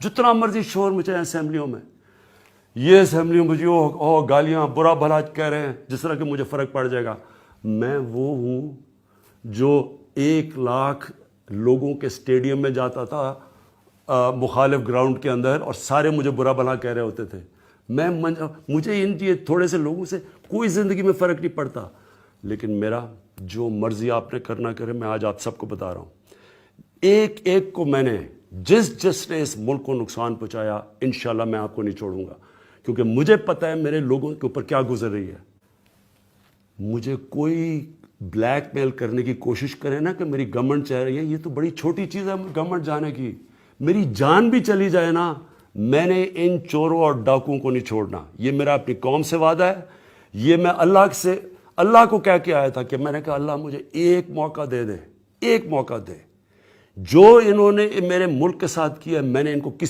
جتنا مرضی شور مچائیں اسمبلیوں میں، یہ اسمبلیوں مجھے گالیاں برا بھلا کہہ رہے ہیں جس طرح کہ مجھے فرق پڑ جائے گا. میں وہ ہوں جو 1,00,000 لوگوں کے اسٹیڈیم میں جاتا تھا مخالف گراؤنڈ کے اندر، اور سارے مجھے برا بھلا کہہ رہے ہوتے تھے. مجھے ان تھوڑے سے لوگوں سے کوئی زندگی میں فرق نہیں پڑتا. لیکن میرا جو مرضی آپ نے کرنا کرے، میں آج آپ سب کو بتا رہا ہوں، ایک ایک کو میں نے جس نے اس ملک کو نقصان پہنچایا، انشاءاللہ میں آپ کو نہیں چھوڑوں گا، کیونکہ مجھے پتہ ہے میرے لوگوں کے اوپر کیا گزر رہی ہے. مجھے کوئی بلیک میل کرنے کی کوشش کرے نا کہ میری گورنمنٹ چاہ رہی ہے، یہ تو بڑی چھوٹی چیز ہے گورنمنٹ جانے کی. میری جان بھی چلی جائے نا، میں نے ان چوروں اور ڈاکوؤں کو نہیں چھوڑنا. یہ میرا اپنی قوم سے وعدہ ہے. یہ میں اللہ کو کہہ کے آیا تھا کہ میں نے کہا اللہ مجھے ایک موقع دے دے، ایک موقع دے. جو انہوں نے میرے ملک کے ساتھ کیا، میں نے ان کو کسی